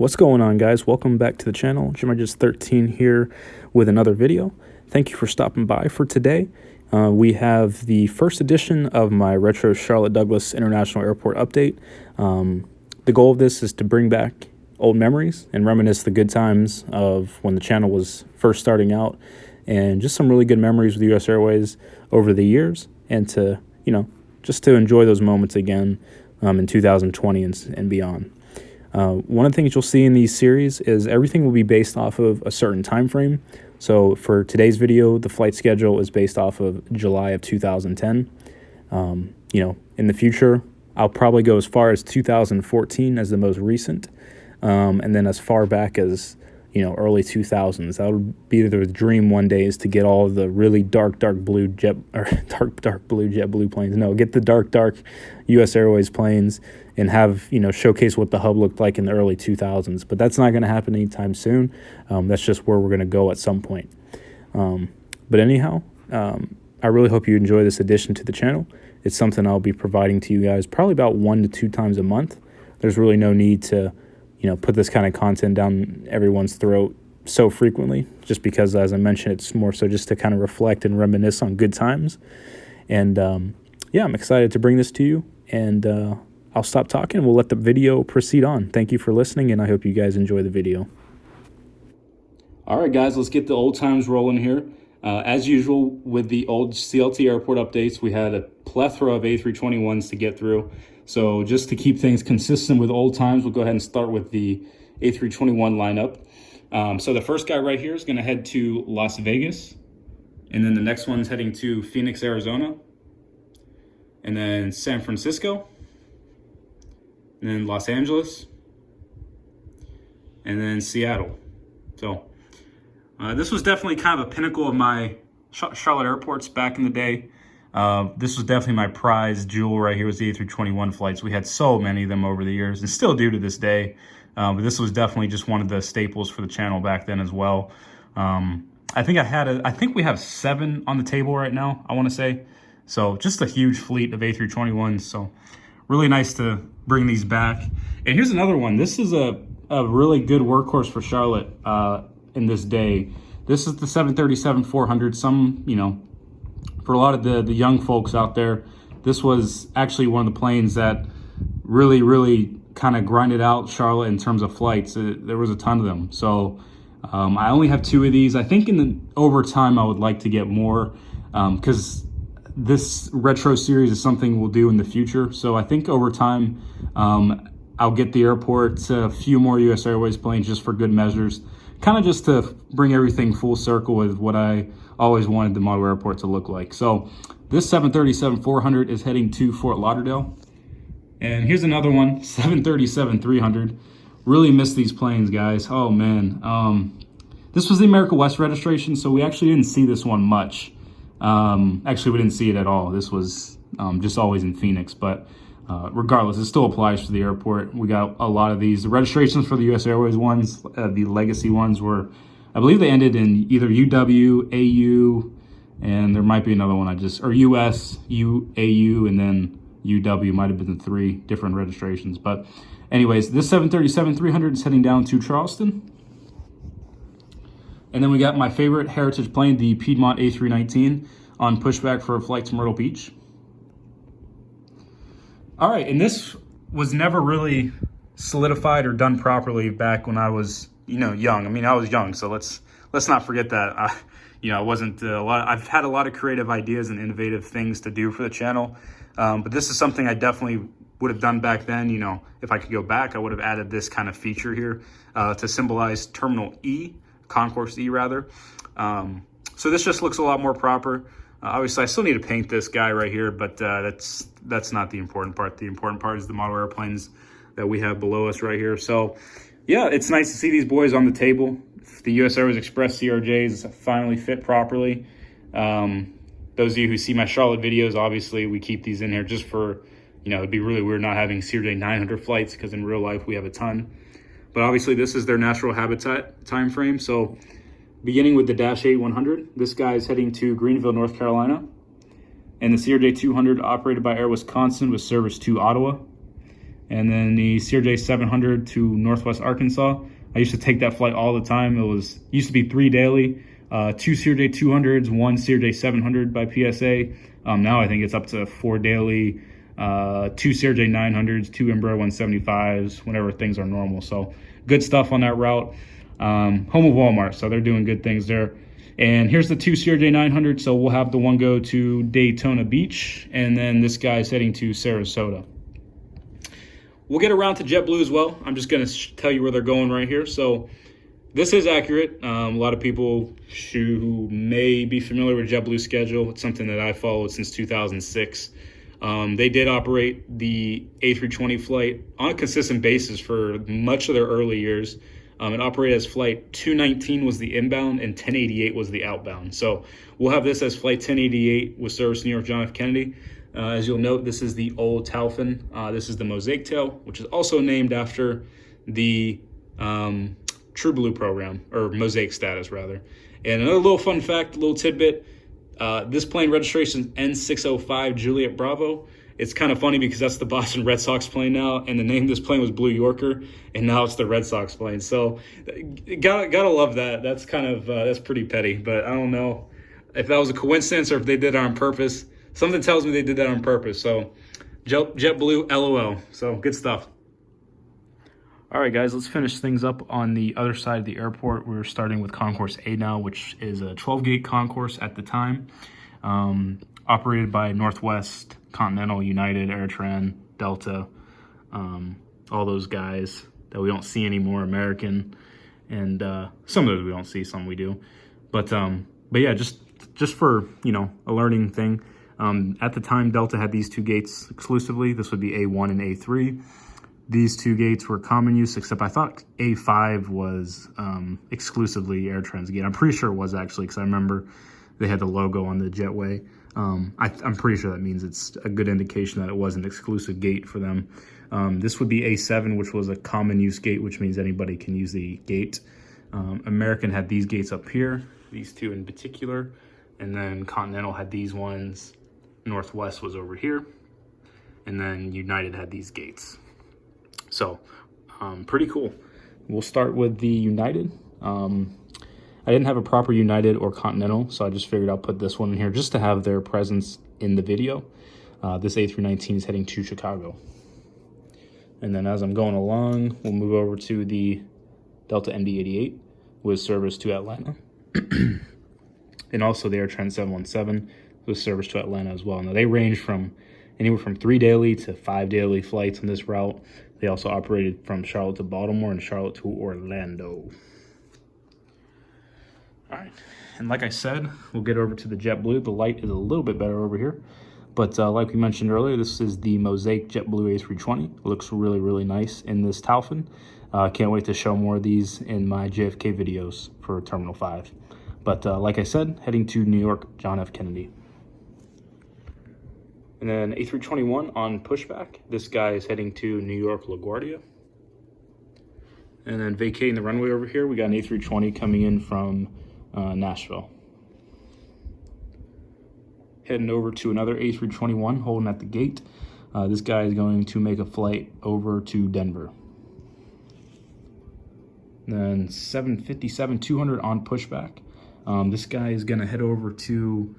What's going on, guys? Welcome back to the channel. Gemini13 here with another video. Thank you for stopping by for today. We have the first edition of my retro Charlotte Douglas International Airport update. The goal of this is to bring back old memories and reminisce the good times of when the channel was first starting out, and just some really good memories with US Airways over the years, and to, just to enjoy those moments again in 2020 and beyond. One of the things you'll see in these series is everything will be based off of a certain time frame. So for today's video, the flight schedule is based off of July of 2010. In the future, I'll probably go as far as 2014 as the most recent, and then as far back as early 2000s. That would be the dream one day, is to get all of the really dark blue JetBlue planes. No, get the dark US Airways planes and have showcase what the hub looked like in the early 2000s. But that's not going to happen anytime soon. That's just where we're going to go at some point. But anyhow, I really hope you enjoy this addition to the channel. It's something I'll be providing to you guys probably about 1 to 2 times a month. There's really no need to put this kind of content down everyone's throat so frequently, just because, as I mentioned, it's more so just to kind of reflect and reminisce on good times. And yeah, I'm excited to bring this to you, and I'll stop talking. We'll let the video proceed on. Thank you for listening, and I hope you guys enjoy the video. All right, guys, let's get the old times rolling here. As usual, with the old CLT airport updates, we had a plethora of A321s to get through. So just to keep things consistent with old times, we'll go ahead and start with the A321 lineup. So the first guy right here is going to head to Las Vegas. And then the next one's heading to Phoenix, Arizona. And then San Francisco. And then Los Angeles. And then Seattle. So this was definitely kind of a pinnacle of my Charlotte airports back in the day. This was definitely my prize jewel right here, was the A321 flights. We had so many of them over the years, and still do to this day. But this was definitely just one of the staples for the channel back then as well. I think we have 7 on the table right now, I want to say. So just a huge fleet of A321s. So really nice to bring these back. And here's another one. This is a really good workhorse for Charlotte in this day. This is the 737-400. For a lot of the young folks out there, this was actually one of the planes that really kind of grinded out Charlotte in terms of flights. There was a ton of them. So I only have 2 of these. I think over time I would like to get more, because this retro series is something we'll do in the future. So I think over time I'll get the airport a few more US Airways planes just for good measures, kind of just to bring everything full circle with what I always wanted the model airport to look like. So this 737-400 is heading to Fort Lauderdale. And here's another one, 737-300. Really miss these planes, guys. Oh man. This was the America West registration, so we actually didn't see this one much. Actually, we didn't see it at all. This was just always in Phoenix, but regardless, it still applies for the airport. We got a lot of these. The registrations for the US Airways ones, the legacy ones, were, I believe they ended in either UW, AU, and there might be another one or US, AU, and then UW. Might have been the 3 different registrations. But anyways, this 737-300 is heading down to Charleston. And then we got my favorite heritage plane, the Piedmont A319, on pushback for a flight to Myrtle Beach. All right, and this was never really solidified or done properly back when I was young. I mean, I was young, so let's not forget that. I wasn't I've had a lot of creative ideas and innovative things to do for the channel, but this is something I definitely would have done back then. If I could go back, I would have added this kind of feature here to symbolize Terminal E, Concourse E rather. So this just looks a lot more proper. Obviously, I still need to paint this guy right here, but that's not the important part. The important part is the model airplanes that we have below us right here. So yeah, it's nice to see these boys on the table. The US Airways Express CRJs finally fit properly. Those of you who see my Charlotte videos, obviously we keep these in here just for, it'd be really weird not having CRJ 900 flights, because in real life we have a ton. But obviously this is their natural habitat time frame. So beginning with the Dash 8-100, this guy is heading to Greenville, North Carolina. And the CRJ 200 operated by Air Wisconsin with service to Ottawa. And then the CRJ 700 to Northwest Arkansas. I used to take that flight all the time. Used to be 3 daily, 2 CRJ 200s, 1 CRJ 700 by PSA. Now I think it's up to 4 daily, 2 CRJ 900s, 2 Embraer 175s, whenever things are normal. So good stuff on that route. Home of Walmart, so they're doing good things there. And here's the 2 CRJ 900. So we'll have the one go to Daytona Beach, and then this guy's heading to Sarasota. We'll get around to JetBlue as well. I'm just going to tell you where they're going right here. So this is accurate. A lot of people who may be familiar with JetBlue's schedule, it's something that I followed since 2006. They did operate the A320 flight on a consistent basis for much of their early years. It operated as flight 219 was the inbound and 1088 was the outbound. So we'll have this as flight 1088 with service New York John F. Kennedy. As you'll note, this is the old Tailfin. This is the Mosaic Tail, which is also named after the True Blue program, or Mosaic status rather. And another little fun fact, little tidbit, this plane registration N605 Juliet Bravo. It's kind of funny because that's the Boston Red Sox plane now, and the name of this plane was Blue Yorker, and now it's the Red Sox plane. So gotta love that. That's kind of that's pretty petty, but I don't know if that was a coincidence or if they did it on purpose. Something tells me they did that on purpose. So JetBlue, LOL. So good stuff. All right, guys, let's finish things up on the other side of the airport. We're starting with Concourse A now, which is a 12-gate concourse at the time, operated by Northwest, Continental, United, AirTran, Delta, all those guys that we don't see anymore, American, and some of those we don't see, some we do. But yeah, just for, a learning thing. At the time, Delta had these 2 gates exclusively. This would be A1 and A3. These 2 gates were common use, except I thought A5 was exclusively AirTran's gate. I'm pretty sure it was, actually, because I remember they had the logo on the jetway. I'm pretty sure that means it's a good indication that it was an exclusive gate for them. This would be A7, which was a common use gate, which means anybody can use the gate. American had these gates up here, these 2 in particular, and then Continental had these ones. Northwest was over here, and then United had these gates. So pretty cool. We'll start with the United. I didn't have a proper United or Continental, so I just figured I'll put this one in here just to have their presence in the video. This A319 is heading to Chicago. And then as I'm going along, we'll move over to the Delta MD-88 with service to Atlanta. And also the AirTran 717 with service to Atlanta as well. Now they range from anywhere from 3 daily to 5 daily flights on this route. They also operated from Charlotte to Baltimore and Charlotte to Orlando. All right, and like I said, we'll get over to the JetBlue. The light is a little bit better over here, but like we mentioned earlier, this is the Mosaic JetBlue A320. It looks really, really nice in this Tailfin. Can't wait to show more of these in my JFK videos for Terminal 5. But like I said, heading to New York John F. Kennedy. And then A321 on pushback. This guy is heading to New York LaGuardia. And then vacating the runway over here, we got an A320 coming in from Nashville. Heading over to another A321 holding at the gate. This guy is going to make a flight over to Denver. Then 757-200 on pushback. This guy is going to head over to,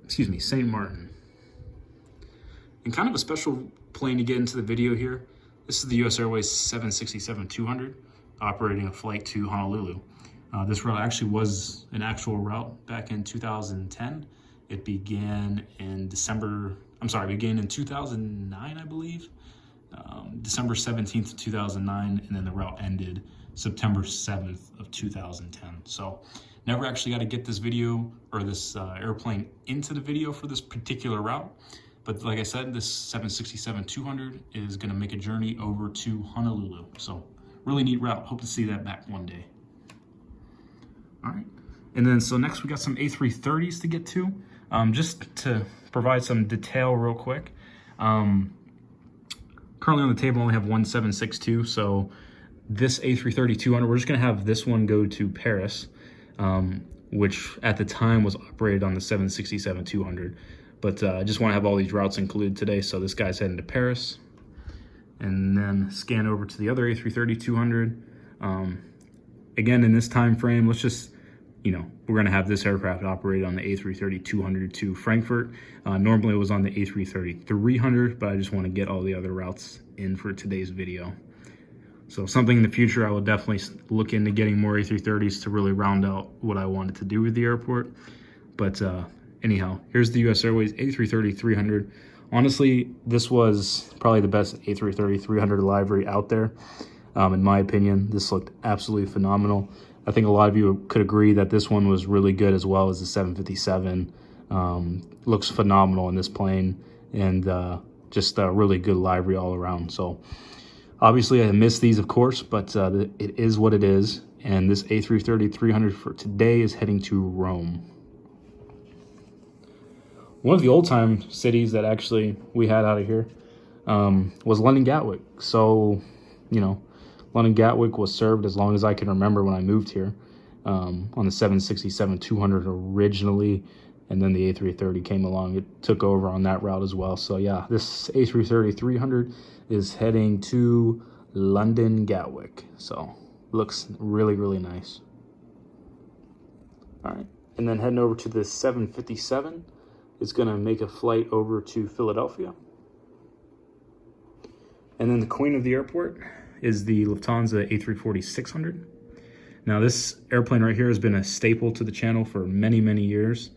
St. Martin. And kind of a special plane to get into the video here. This is the US Airways 767-200 operating a flight to Honolulu. This route actually was an actual route back in 2010. It began in 2009, I believe. December 17th, 2009, and then the route ended September 7th of 2010. So never actually got to get this video or this airplane into the video for this particular route. But like I said, this 767-200 is going to make a journey over to Honolulu. So really neat route. Hope to see that back one day. All right. And then so next we got some A330s to get to. Just to provide some detail real quick. Currently on the table, I only have one 762. So this A330-200, we're just going to have this one go to Paris, which at the time was operated on the 767-200. But I just want to have all these routes included today. So this guy's heading to Paris. and then scan over to the other A330-200. Again, in this time frame, let's just, we're going to have this aircraft operate on the A330-200 to Frankfurt. Normally it was on the A330-300, but I just want to get all the other routes in for today's video. So something in the future, I will definitely look into getting more A330s to really round out what I wanted to do with the airport. But anyhow, here's the US Airways A330-300. Honestly, this was probably the best A330-300 livery out there. In my opinion, this looked absolutely phenomenal. I think a lot of you could agree that this one was really good, as well as the 757. Looks phenomenal in this plane, and just a really good livery all around. So obviously I missed these, of course, but it is what it is. And this A330-300 for today is heading to Rome. One of the old-time cities that actually we had out of here was London Gatwick. So, London Gatwick was served as long as I can remember when I moved here, on the 767-200 originally, and then the A330 came along. It took over on that route as well. So yeah, this A330-300 is heading to London Gatwick. So looks really, really nice. All right, and then heading over to the 757. It's going to make a flight over to Philadelphia. And then the queen of the airport is the Lufthansa A340-600. Now this airplane right here has been a staple to the channel for many, many years.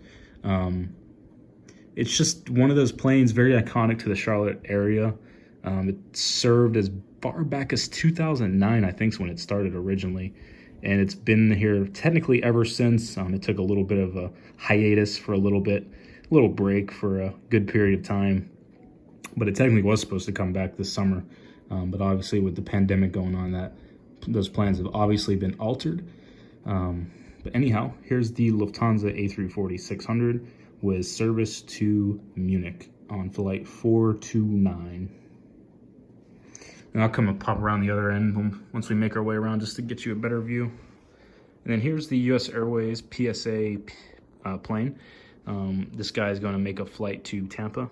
It's just one of those planes very iconic to the Charlotte area. It served as far back as 2009, I think is when it started originally. And it's been here technically ever since. It took a little bit of a hiatus for a little break for a good period of time. But it technically was supposed to come back this summer. But obviously with the pandemic going on, those plans have obviously been altered. But anyhow, here's the Lufthansa A340-600 with service to Munich on flight 429. And I'll come and pop around the other end once we make our way around, just to get you a better view. And then here's the US Airways PSA plane. This guy is going to make a flight to Tampa.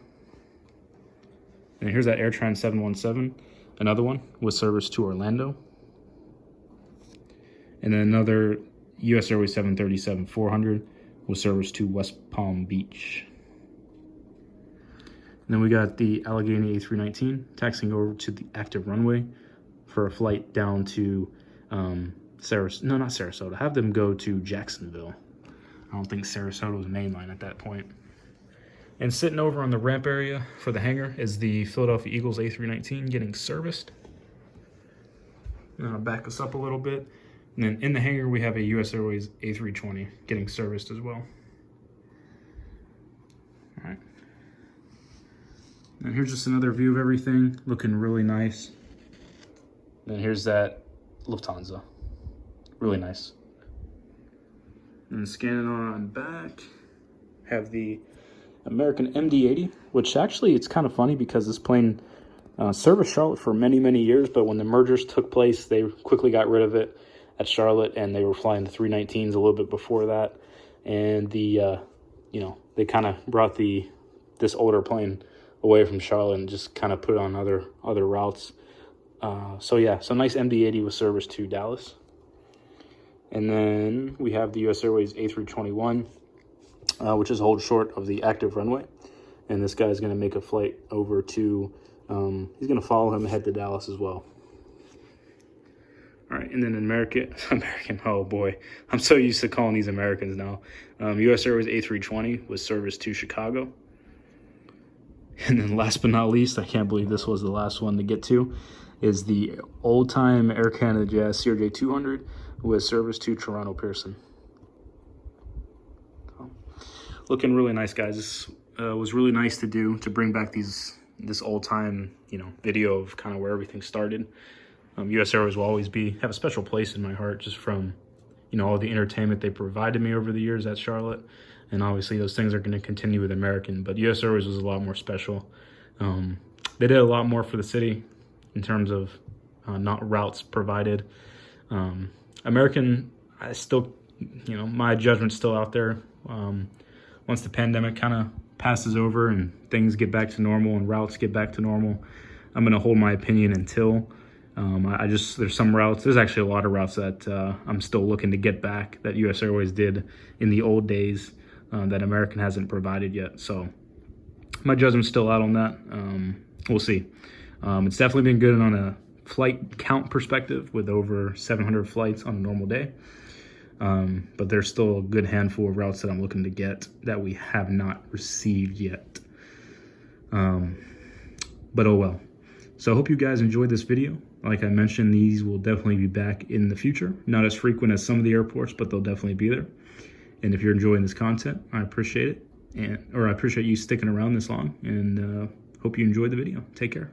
And here's that AirTran 717, another one with service to Orlando. And then another US Airways 737-400 with service to West Palm Beach. And then we got the Allegheny A319 taxiing over to the active runway for a flight down to Sarasota. Have them go to Jacksonville. I don't think Sarasota was mainline at that point. And sitting over on the ramp area for the hangar is the Philadelphia Eagles A319 getting serviced. And I'll back us up a little bit. And then in the hangar, we have a US Airways A320 getting serviced as well. All right. And here's just another view of everything, looking really nice. And here's that Lufthansa. Really nice. And scanning on back, have the American MD-80, which actually it's kind of funny because this plane serviced Charlotte for many, many years, but when the mergers took place, they quickly got rid of it at Charlotte, and they were flying the 319s a little bit before that. And they kind of brought this older plane away from Charlotte and just kind of put it on other routes. So nice MD-80 with service to Dallas. And then we have the US Airways A321, which is hold short of the active runway. And this guy's going to make a flight over to, he's going to follow him and head to Dallas as well. All right, and then American, oh boy, I'm so used to calling these Americans now. US Airways A320 with service to Chicago. And then last but not least, I can't believe this was the last one to get to, is the old-time Air Canada Jazz CRJ200 with service to Toronto Pearson. So, looking really nice, guys. This was really nice to do, to bring back this old-time, video of kind of where everything started. US Airways will always have a special place in my heart, just from, all the entertainment they provided me over the years at Charlotte. And obviously those things are going to continue with American, but US Airways was a lot more special. They did a lot more for the city in terms of not routes provided. American, I still, my judgment's still out there. Once the pandemic kind of passes over and things get back to normal and routes get back to normal, I'm going to hold my opinion until. There's some routes, there's actually a lot of routes that I'm still looking to get back that US Airways did in the old days that American hasn't provided yet. So my judgment's still out on that. We'll see. It's definitely been good on a flight count perspective with over 700 flights on a normal day. But there's still a good handful of routes that I'm looking to get that we have not received yet. But oh well. So I hope you guys enjoyed this video. Like I mentioned, these will definitely be back in the future. Not as frequent as some of the airports, but they'll definitely be there. And if you're enjoying this content, I appreciate it. Or I appreciate you sticking around this long, and hope you enjoyed the video. Take care.